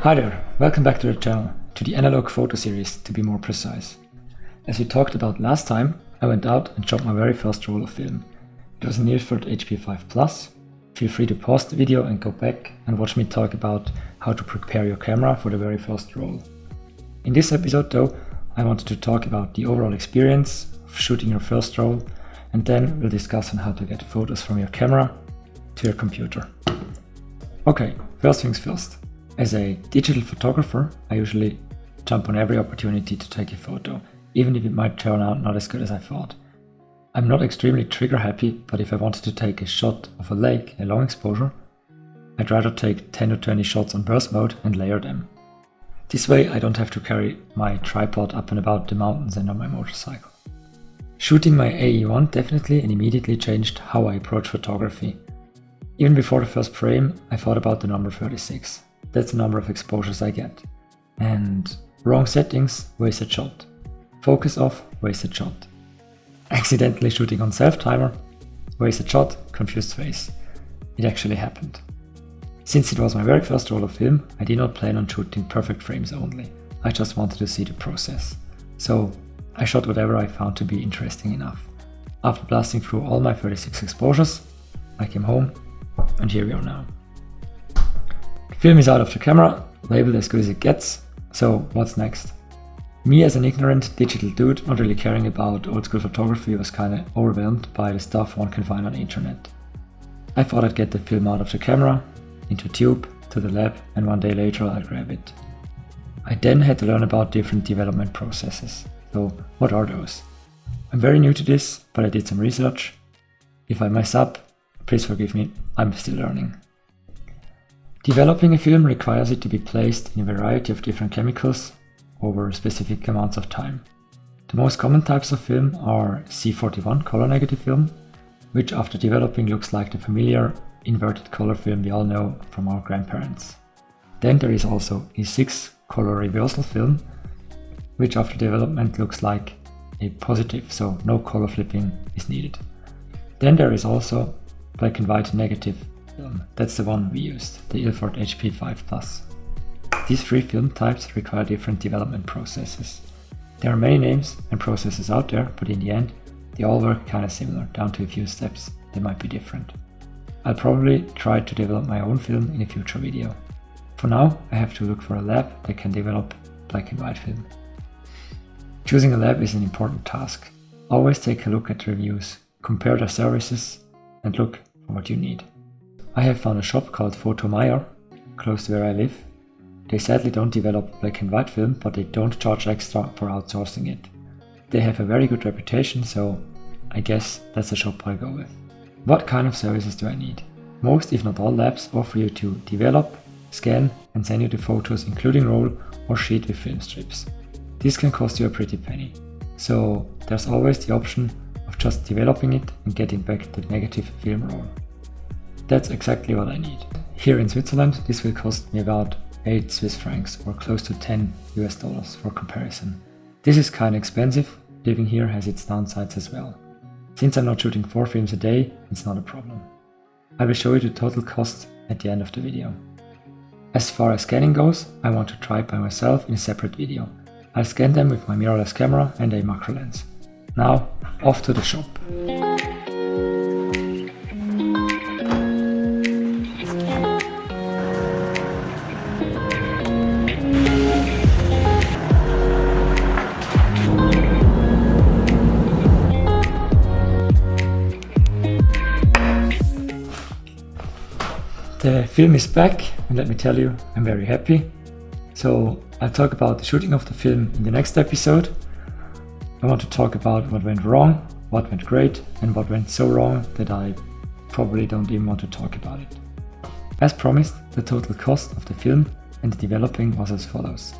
Hi there, welcome back to the channel, to the analog photo series to be more precise. As we talked about last time, I went out and shot my very first roll of film. It was an Unported HP5 Plus. Feel free to pause the video and go back and watch me talk about how to prepare your camera for the very first roll. In this episode though, I wanted to talk about the overall experience of shooting your first roll, and then we'll discuss on how to get photos from your camera to your computer. Okay, first things first. As a digital photographer, I usually jump on every opportunity to take a photo, even if it might turn out not as good as I thought. I'm not extremely trigger happy, but if I wanted to take a shot of a lake, a long exposure, I'd rather take 10 to 20 shots on burst mode and layer them. This way I don't have to carry my tripod up and about the mountains and on my motorcycle. Shooting my AE1 definitely and immediately changed how I approach photography. Even before the first frame, I thought about the number 36. That's the number of exposures I get. And wrong settings, wasted shot. Focus off, wasted shot. Accidentally shooting on self-timer, wasted shot, confused face. It actually happened. Since it was my very first roll of film, I did not plan on shooting perfect frames only. I just wanted to see the process. So I shot whatever I found to be interesting enough. After blasting through all my 36 exposures, I came home, and here we are now. The film is out of the camera, labeled as good as it gets, so what's next? Me as an ignorant digital dude not really caring about old school photography was kinda overwhelmed by the stuff one can find on the internet. I thought I'd get the film out of the camera, into a tube, to the lab, and one day later I'd grab it. I then had to learn about different development processes. So what are those? I'm very new to this, but I did some research. If I mess up, please forgive me, I'm still learning. Developing a film requires it to be placed in a variety of different chemicals over specific amounts of time. The most common types of film are C41 color negative film, which after developing looks like the familiar inverted color film we all know from our grandparents. Then there is also E6 color reversal film, which after development looks like a positive, so no color flipping is needed. Then there is also black and white negative film. That's the one we used, the Unported HP5 Plus. These three film types require different development processes. There are many names and processes out there, but in the end, they all work kinda similar, down to a few steps. They might be different. I'll probably try to develop my own film in a future video. For now, I have to look for a lab that can develop black and white film. Choosing a lab is an important task. Always take a look at reviews, compare their services, and look for what you need. I have found a shop called Meike, close to where I live. They sadly don't develop black and white film, but they don't charge extra for outsourcing it. They have a very good reputation, so I guess that's a shop I'll go with. What kind of services do I need? Most, if not all, labs offer you to develop, scan, and send you the photos including roll or sheet with film strips. This can cost you a pretty penny. So there's always the option of just developing it and getting back the negative film roll. That's exactly what I need. Here in Switzerland, this will cost me about 8 Swiss francs or close to $10 US for comparison. This is kinda expensive, living here has its downsides as well. Since I'm not shooting 4 films a day, it's not a problem. I will show you the total cost at the end of the video. As far as scanning goes, I want to try it by myself in a separate video. I'll scan them with my mirrorless camera and a macro lens. Now, off to the shop. The film is back, and let me tell you, I'm very happy. So I'll talk about the shooting of the film in the next episode. I want to talk about what went wrong, what went great, and what went so wrong that I probably don't even want to talk about it. As promised, the total cost of the film and the developing was as follows.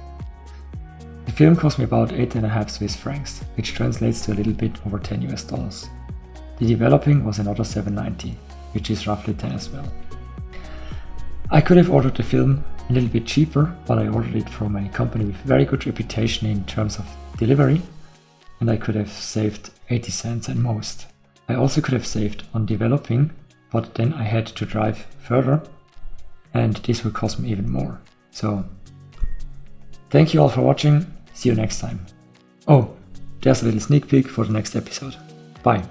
The film cost me about 8.5 Swiss francs, which translates to a little bit over $10 US. The developing was another 7.90, which is roughly 10 as well. I could have ordered the film a little bit cheaper, but I ordered it from a company with very good reputation in terms of delivery, and I could have saved 80 cents at most. I also could have saved on developing, but then I had to drive further, and this will cost me even more. So Thank you all for watching, see you next time. Oh, there's a little sneak peek for the next episode. Bye.